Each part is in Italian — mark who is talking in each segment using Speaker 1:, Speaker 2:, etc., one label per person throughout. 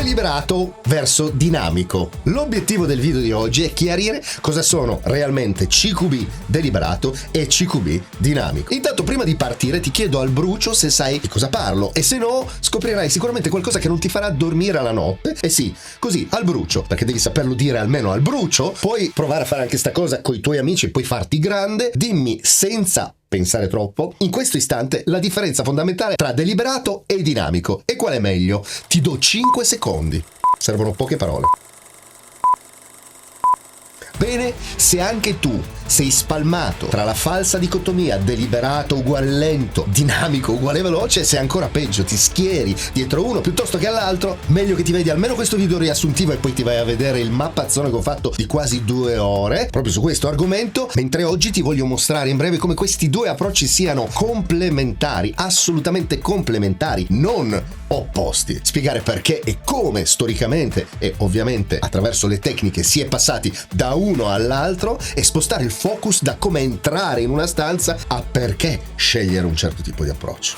Speaker 1: deliberato verso dinamico. L'obiettivo del video di oggi è chiarire cosa sono realmente CQB deliberato e CQB dinamico. Intanto, prima di partire ti chiedo al brucio se sai di cosa parlo, e se no scoprirai sicuramente qualcosa che non ti farà dormire alla notte. E sì, così al brucio, perché devi saperlo dire almeno al brucio. Puoi provare a fare anche sta cosa con i tuoi amici e puoi farti grande. Dimmi senza pensare troppo in questo istante la differenza fondamentale tra deliberato e dinamico, e qual è meglio. Ti do 5 secondi, servono poche parole. Bene, se anche tu sei spalmato tra la falsa dicotomia deliberato uguale lento, dinamico uguale veloce, se ancora peggio ti schieri dietro uno piuttosto che all'altro, meglio che ti vedi almeno questo video riassuntivo e poi ti vai a vedere il mappazzone che ho fatto di quasi 2 ore proprio su questo argomento, mentre oggi ti voglio mostrare in breve come questi due approcci siano complementari, assolutamente complementari, non opposti. Spiegare perché e come storicamente e ovviamente attraverso le tecniche si è passati da uno all'altro, e spostare il focus da come entrare in una stanza a perché scegliere un certo tipo di approccio.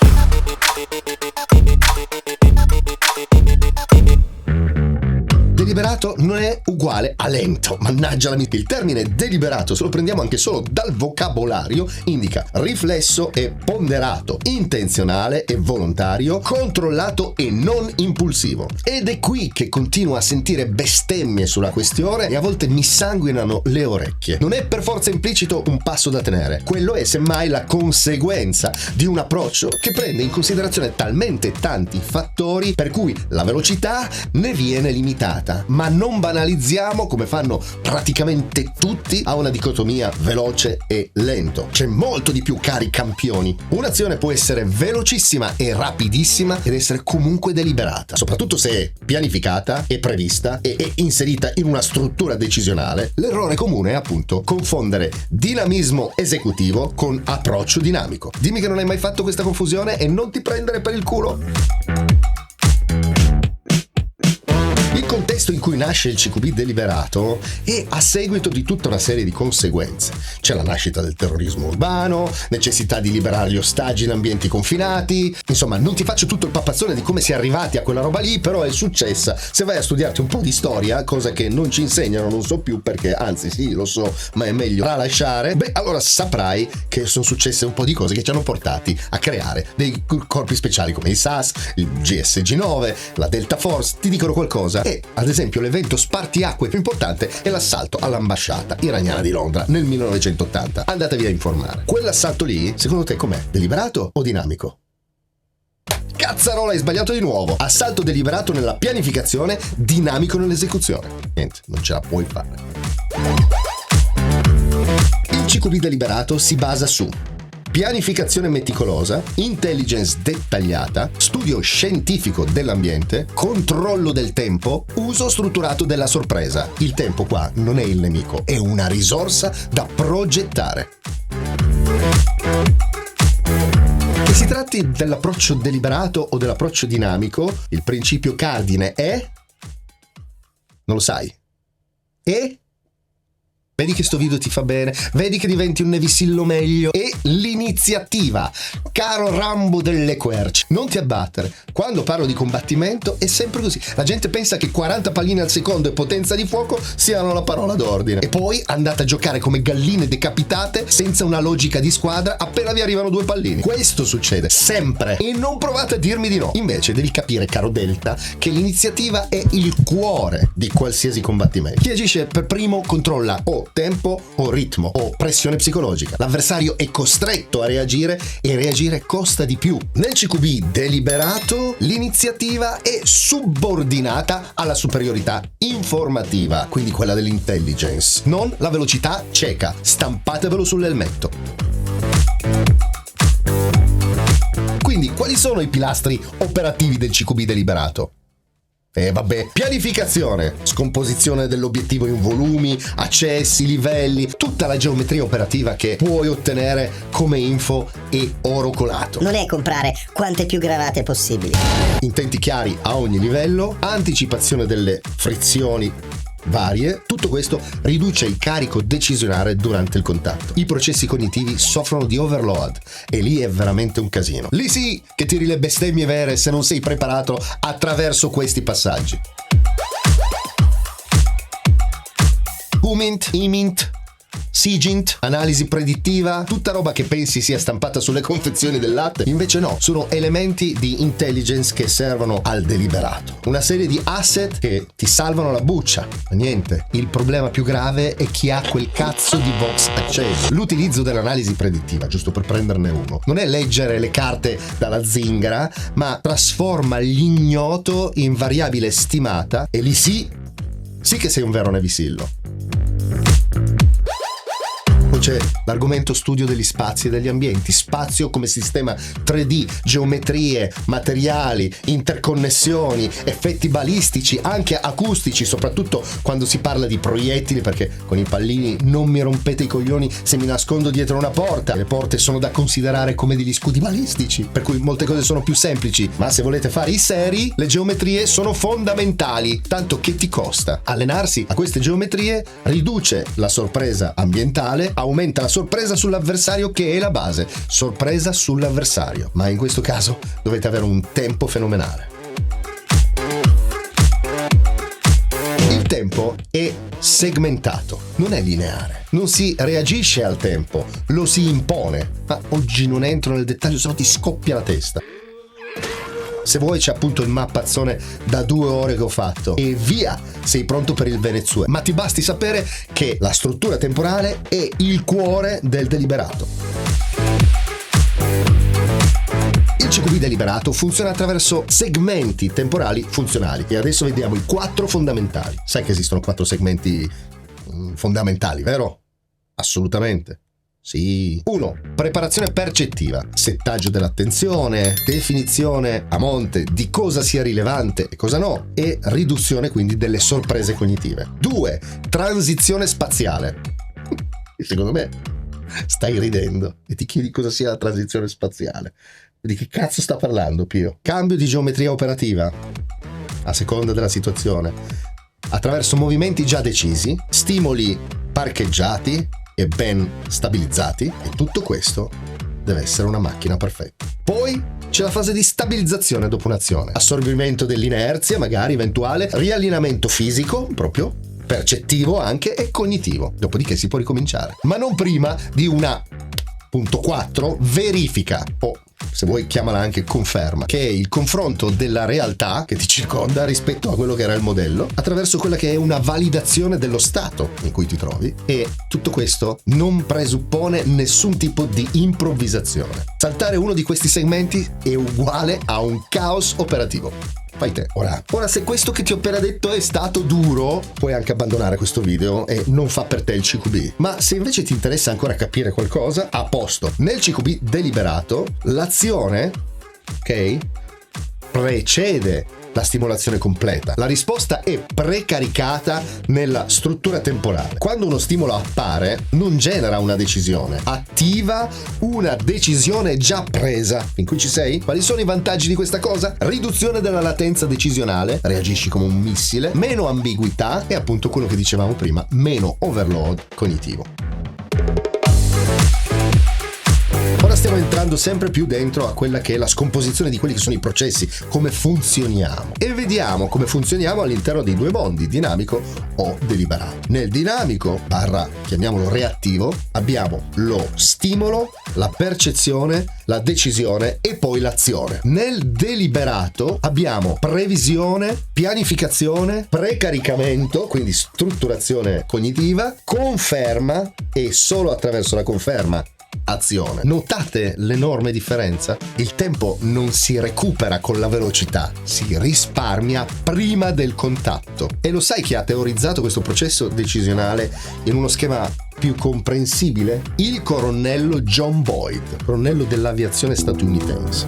Speaker 1: Deliberato non è uguale a lento, mannaggia la miseria. Il termine deliberato, se lo prendiamo anche solo dal vocabolario, indica riflesso e ponderato, intenzionale e volontario, controllato e non impulsivo. Ed è qui che continuo a sentire bestemmie sulla questione e a volte mi sanguinano le orecchie. Non è per forza implicito un passo da tenere, quello è semmai la conseguenza di un approccio che prende in considerazione talmente tanti fattori per cui la velocità ne viene limitata. Ma non banalizziamo, come fanno praticamente tutti, a una dicotomia veloce e lento. C'è molto di più, cari campioni. Un'azione può essere velocissima e rapidissima ed essere comunque deliberata, soprattutto se è pianificata e prevista e è inserita in una struttura decisionale. L'errore comune è appunto confondere dinamismo esecutivo con approccio dinamico. Dimmi che non hai mai fatto questa confusione e non ti prendere per il culo. Il contesto in cui nasce il CQB deliberato è a seguito di tutta una serie di conseguenze. C'è la nascita del terrorismo urbano, necessità di liberare gli ostaggi in ambienti confinati. Insomma, non ti faccio tutto il pappazzone di come si è arrivati a quella roba lì, però è successa. Se vai a studiarti un po' di storia, cosa che non ci insegnano, non so più perché, anzi sì, lo so, ma è meglio tralasciare, beh, allora saprai che sono successe un po' di cose che ci hanno portati a creare dei corpi speciali come i SAS, il GSG-9, la Delta Force. Ti dicono qualcosa? E ad esempio l'evento spartiacque più importante è l'assalto all'ambasciata iraniana di Londra nel 1980. Andatevi a informare. Quell'assalto lì, secondo te com'è? Deliberato o dinamico? Cazzarola, hai sbagliato di nuovo. Assalto deliberato nella pianificazione, dinamico nell'esecuzione. Niente, non ce la puoi fare. Il CQB deliberato si basa su pianificazione meticolosa, intelligence dettagliata, studio scientifico dell'ambiente, controllo del tempo, uso strutturato della sorpresa. Il tempo qua non è il nemico, è una risorsa da progettare. Che si tratti dell'approccio deliberato o dell'approccio dinamico, il principio cardine è... non lo sai? E... vedi che sto video ti fa bene, vedi che diventi un nevisillo meglio. E l'iniziativa, caro Rambo delle querce, non ti abbattere. Quando parlo di combattimento è sempre così. La gente pensa che 40 palline al secondo e potenza di fuoco siano la parola d'ordine, e poi andate a giocare come galline decapitate senza una logica di squadra appena vi arrivano 2 pallini. Questo succede sempre e non provate a dirmi di no. Invece devi capire, caro Delta, che l'iniziativa è il cuore di qualsiasi combattimento. Chi agisce per primo controlla o tempo o ritmo o pressione psicologica. L'avversario è costretto a reagire e reagire costa di più. Nel CQB deliberato l'iniziativa è subordinata alla superiorità informativa, quindi quella dell'intelligence, non la velocità cieca. Stampatevelo sull'elmetto. Quindi quali sono i pilastri operativi del CQB deliberato? Vabbè, pianificazione, scomposizione dell'obiettivo in volumi, accessi, livelli, tutta la geometria operativa che puoi ottenere come info e oro colato.
Speaker 2: Non è comprare quante più granate possibili.
Speaker 1: Intenti chiari a ogni livello, anticipazione delle frizioni varie. Tutto questo riduce il carico decisionale durante il contatto. I processi cognitivi soffrono di overload e lì è veramente un casino. Lì sì che tiri le bestemmie vere se non sei preparato attraverso questi passaggi. Humint, Imint, Sigint, analisi predittiva, tutta roba che pensi sia stampata sulle confezioni del latte. Invece no, sono elementi di intelligence che servono al deliberato. Una serie di asset che ti salvano la buccia. Ma niente, il problema più grave è chi ha quel cazzo di box acceso. L'utilizzo dell'analisi predittiva, giusto per prenderne uno, non è leggere le carte dalla zingara, ma trasforma l'ignoto in variabile stimata, e lì sì che sei un vero nevisillo. C'è l'argomento studio degli spazi e degli ambienti, spazio come sistema 3D, geometrie, materiali, interconnessioni, effetti balistici, anche acustici, soprattutto quando si parla di proiettili, perché con i pallini non mi rompete i coglioni se mi nascondo dietro una porta. Le porte sono da considerare come degli scudi balistici, per cui molte cose sono più semplici, ma se volete fare i seri, le geometrie sono fondamentali, tanto che ti costa. Allenarsi a queste geometrie riduce la sorpresa ambientale, aumenta la sorpresa sull'avversario, che è la base, sorpresa sull'avversario, ma in questo caso dovete avere un tempo fenomenale. Il tempo è segmentato, non è lineare, non si reagisce al tempo, lo si impone. Ma oggi non entro nel dettaglio, se no ti scoppia la testa. Se vuoi c'è appunto il mappazzone da 2 ore che ho fatto e via, sei pronto per il Venezuela. Ma ti basti sapere che la struttura temporale è il cuore del deliberato. Il CQB deliberato funziona attraverso segmenti temporali funzionali e adesso vediamo i 4 fondamentali. Sai che esistono 4 segmenti fondamentali, vero? Assolutamente. Sì. 1. Preparazione percettiva, settaggio dell'attenzione, definizione a monte di cosa sia rilevante e cosa no, e riduzione quindi delle sorprese cognitive. 2. Transizione spaziale. Secondo me stai ridendo e ti chiedi cosa sia la transizione spaziale. Di che cazzo sta parlando, Pio? Cambio di geometria operativa, a seconda della situazione, attraverso movimenti già decisi, stimoli parcheggiati e ben stabilizzati, e tutto questo deve essere una macchina perfetta. Poi c'è la fase di stabilizzazione dopo un'azione, assorbimento dell'inerzia magari eventuale, riallineamento fisico proprio, percettivo anche e cognitivo, dopodiché si può ricominciare, ma non prima di una punto 4 verifica, o se vuoi chiamala anche conferma, che è il confronto della realtà che ti circonda rispetto a quello che era il modello, attraverso quella che è una validazione dello stato in cui ti trovi, e tutto questo non presuppone nessun tipo di improvvisazione. Saltare uno di questi segmenti è uguale a un caos operativo. Fai te. Ora, se questo che ti ho appena detto è stato duro, puoi anche abbandonare questo video e non fa per te il CQB. Ma se invece ti interessa ancora capire qualcosa, a posto. Nel CQB deliberato, l'azione, ok, precede la stimolazione completa. La risposta è precaricata nella struttura temporale. Quando uno stimolo appare, non genera una decisione, attiva una decisione già presa. Fin qui ci sei? Quali sono i vantaggi di questa cosa? Riduzione della latenza decisionale, reagisci come un missile, meno ambiguità e appunto quello che dicevamo prima, meno overload cognitivo. Ora stiamo entrando sempre più dentro a quella che è la scomposizione di quelli che sono i processi, come funzioniamo. E vediamo come funzioniamo all'interno dei 2 mondi, dinamico o deliberato. Nel dinamico, chiamiamolo reattivo, abbiamo lo stimolo, la percezione, la decisione e poi l'azione. Nel deliberato abbiamo previsione, pianificazione, precaricamento, quindi strutturazione cognitiva, conferma e solo attraverso la conferma azione. Notate l'enorme differenza? Il tempo non si recupera con la velocità, si risparmia prima del contatto. E lo sai chi ha teorizzato questo processo decisionale in uno schema più comprensibile? Il colonnello John Boyd, colonnello dell'aviazione statunitense.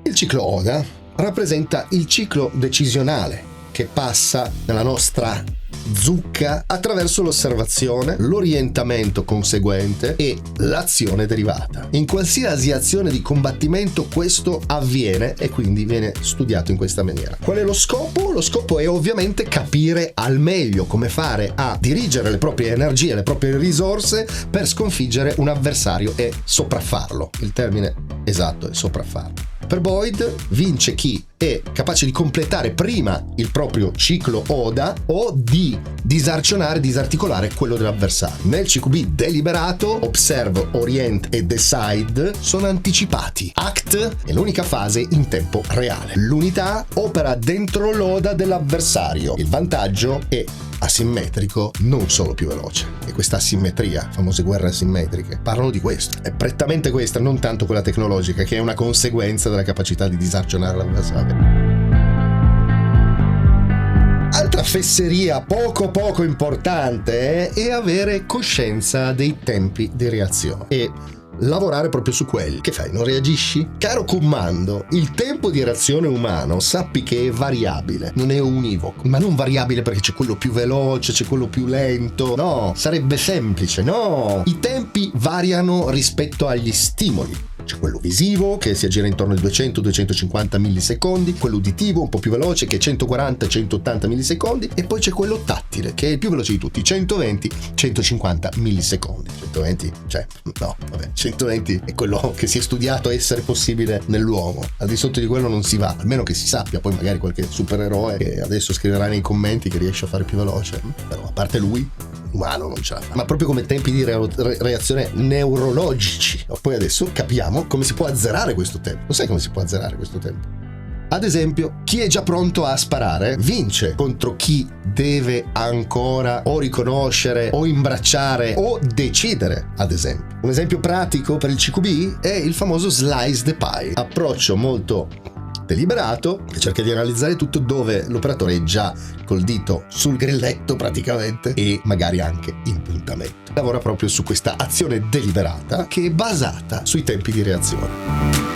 Speaker 1: Il ciclo Oda rappresenta il ciclo decisionale che passa nella nostra zucca attraverso l'osservazione, l'orientamento conseguente e l'azione derivata. In qualsiasi azione di combattimento questo avviene e quindi viene studiato in questa maniera. Qual è lo scopo? Lo scopo è ovviamente capire al meglio come fare a dirigere le proprie energie, le proprie risorse per sconfiggere un avversario e sopraffarlo. Il termine esatto è sopraffarlo. per Boyd vince chi è capace di completare prima il proprio ciclo Oda o di disarticolare quello dell'avversario. Nel CQB deliberato, Observe, Orient e Decide sono anticipati. Act è l'unica fase in tempo reale. L'unità opera dentro l'Oda dell'avversario. Il vantaggio è asimmetrico, non solo più veloce. E questa asimmetria, famose guerre asimmetriche, parlano di questo. È prettamente questa, non tanto quella tecnologica, che è una conseguenza della capacità di disarcionare l'avversario. Altra fesseria poco importante è avere coscienza dei tempi di reazione e lavorare proprio su quelli. Che fai? Non reagisci? Caro comando, il tempo di reazione umano sappi che è variabile, non è univoco, ma non variabile perché c'è quello più veloce, c'è quello più lento. No, sarebbe semplice. No, i tempi variano rispetto agli stimoli. C'è quello visivo che si aggira intorno ai 200-250 millisecondi, quello uditivo un po' più veloce che è 140-180 millisecondi e poi c'è quello tattile che è il più veloce di tutti, 120-150 millisecondi. 120, 120 è quello che si è studiato essere possibile nell'uomo. Al di sotto di quello non si va, almeno che si sappia, poi magari qualche supereroe che adesso scriverà nei commenti che riesce a fare più veloce, però a parte lui umano non ce la fa. Ma proprio come tempi di reazione neurologici. Poi adesso capiamo come si può azzerare questo tempo. Lo sai come si può azzerare questo tempo? Ad esempio, chi è già pronto a sparare vince contro chi deve ancora o riconoscere o imbracciare o decidere, ad esempio. Un esempio pratico per il CQB è il famoso slice the pie, approccio molto deliberato che cerca di analizzare tutto, dove l'operatore è già col dito sul grilletto praticamente e magari anche in puntamento. Lavora proprio su questa azione deliberata che è basata sui tempi di reazione.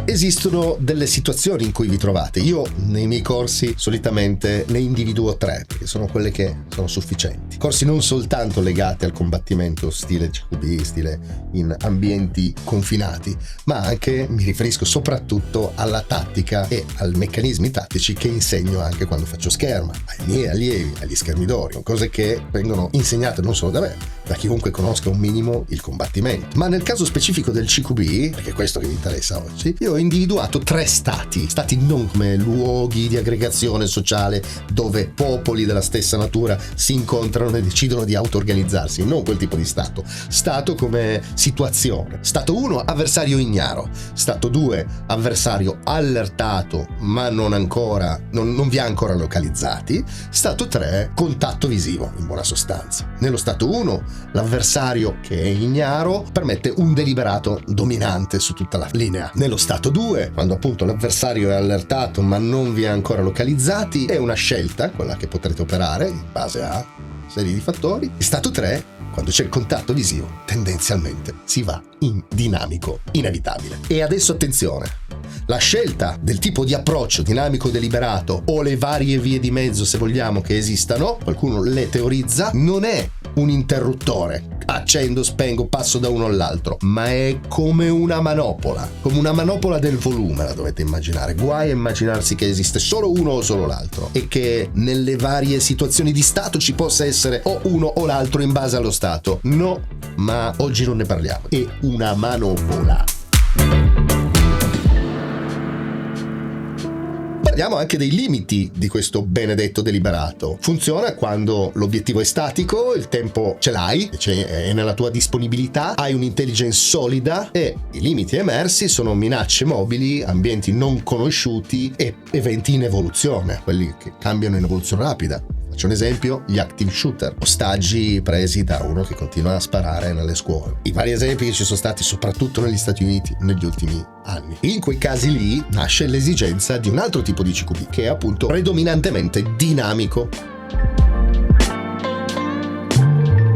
Speaker 1: Esistono delle situazioni in cui vi trovate. Io nei miei corsi solitamente ne individuo 3 perché sono quelle che sono sufficienti. Corsi non soltanto legati al combattimento stile CQB, stile in ambienti confinati, ma anche mi riferisco soprattutto alla tattica e ai meccanismi tattici che insegno anche quando faccio scherma, ai miei allievi, agli schermidori, cose che vengono insegnate non solo da me, da chiunque conosca un minimo il combattimento. Ma nel caso specifico del CQB, perché è questo che mi interessa oggi, io ho individuato 3 stati non come luoghi di aggregazione sociale dove popoli della stessa natura si incontrano e decidono di auto-organizzarsi, non quel tipo di stato come situazione. Stato 1, avversario ignaro. Stato 2, avversario allertato ma non vi ha ancora localizzati. Stato 3, contatto visivo, in buona sostanza. Nello stato 1 l'avversario che è ignaro permette un deliberato dominante su tutta la linea. Nello stato 2, quando appunto l'avversario è allertato ma non vi ha ancora localizzati, è una scelta, quella che potrete operare in base a serie di fattori. Stato 3, quando c'è il contatto visivo, tendenzialmente si va in dinamico inevitabile. E adesso attenzione, la scelta del tipo di approccio dinamico deliberato o le varie vie di mezzo, se vogliamo, che esistano, qualcuno le teorizza, non è un interruttore, accendo, spengo, passo da uno all'altro, ma è come una manopola del volume, la dovete immaginare. Guai a immaginarsi che esiste solo uno o solo l'altro e che nelle varie situazioni di stato ci possa essere o uno o l'altro in base allo stato. No, ma oggi non ne parliamo. È una manopola. Parliamo anche dei limiti di questo benedetto deliberato. Funziona quando l'obiettivo è statico, il tempo ce l'hai, è nella tua disponibilità, hai un'intelligence solida e i limiti emersi sono minacce mobili, ambienti non conosciuti e eventi in evoluzione, quelli che cambiano in evoluzione rapida. Faccio un esempio, gli active shooter, ostaggi presi da uno che continua a sparare nelle scuole. I vari esempi che ci sono stati soprattutto negli Stati Uniti negli ultimi anni. In quei casi lì nasce l'esigenza di un altro tipo di CQB, che è appunto predominantemente dinamico.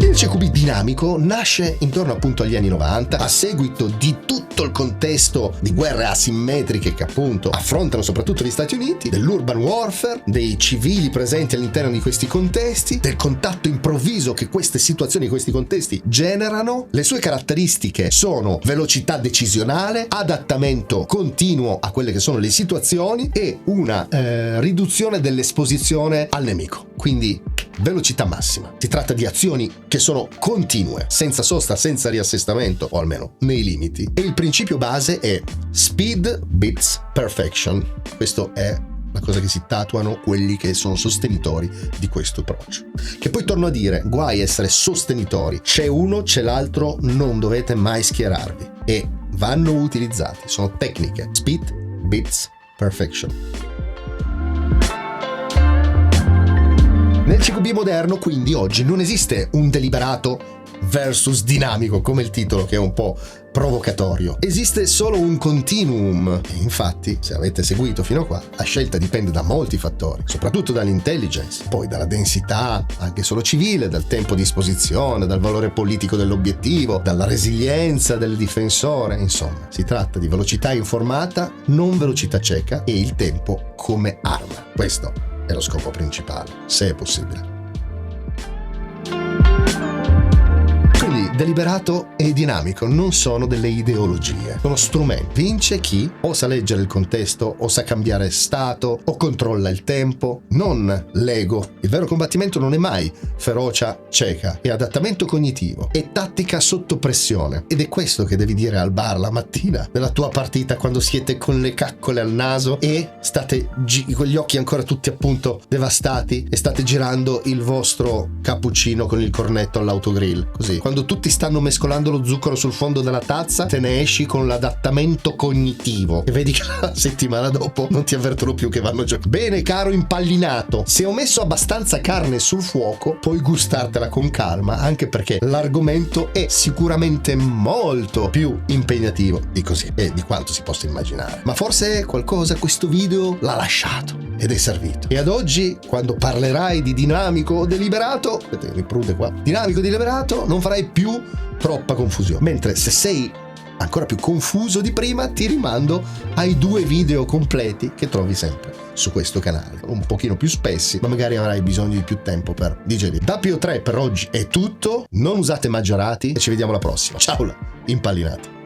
Speaker 1: Il CQB dinamico nasce intorno appunto agli anni 90 a seguito di tutto il contesto di guerre asimmetriche che appunto affrontano soprattutto gli Stati Uniti, dell'urban warfare, dei civili presenti all'interno di questi contesti, del contatto improvviso che queste situazioni, questi contesti generano. Le sue caratteristiche sono velocità decisionale, adattamento continuo a quelle che sono le situazioni e una riduzione dell'esposizione al nemico. Quindi velocità massima. Si tratta di azioni che sono continue, senza sosta, senza riassestamento, o almeno nei limiti. E il principio base è speed beats perfection. Questo è la cosa che si tatuano quelli che sono sostenitori di questo approccio. Che poi torno a dire, guai essere sostenitori. C'è uno, c'è l'altro, non dovete mai schierarvi. E vanno utilizzati. Sono tecniche. Speed beats perfection. Nel CQB moderno, quindi, oggi non esiste un deliberato versus dinamico, come il titolo che è un po' provocatorio. Esiste solo un continuum. E infatti, se avete seguito fino a qua, la scelta dipende da molti fattori, soprattutto dall'intelligence, poi dalla densità, anche solo civile, dal tempo di esposizione, dal valore politico dell'obiettivo, dalla resilienza del difensore. Insomma, si tratta di velocità informata, non velocità cieca, e il tempo come arma. Questo è lo scopo principale, se è possibile. Quindi deliberato e dinamico non sono delle ideologie, sono strumenti. Vince chi o sa leggere il contesto, o sa cambiare stato, o controlla il tempo, non l'ego. Il vero combattimento non è mai ferocia cieca, è adattamento cognitivo, è tattica sotto pressione. Ed è questo che devi dire al bar la mattina nella tua partita, quando siete con le caccole al naso e state con gli occhi ancora tutti appunto devastati e state girando il vostro cappuccino con il cornetto all'autogrill. Così, quando tutti stanno mescolando lo zucchero sul fondo della tazza, te ne esci con l'adattamento cognitivo e vedi che la settimana dopo non ti avvertono più che vanno già. Bene, caro impallinato, se ho messo abbastanza carne sul fuoco, puoi gustartela con calma, anche perché l'argomento è sicuramente molto più impegnativo di così e di quanto si possa immaginare. Ma forse qualcosa questo video l'ha lasciato ed è servito. E ad oggi, quando parlerai di dinamico o deliberato, aspetta, mi prude qua, dinamico o deliberato, non farai più troppa confusione. Mentre se sei ancora più confuso di prima, ti rimando ai 2 video completi che trovi sempre su questo canale, un pochino più spessi, ma magari avrai bisogno di più tempo per digerire. Da Pio 3 per oggi è tutto, non usate maggiorati e ci vediamo alla prossima. Ciao impallinati.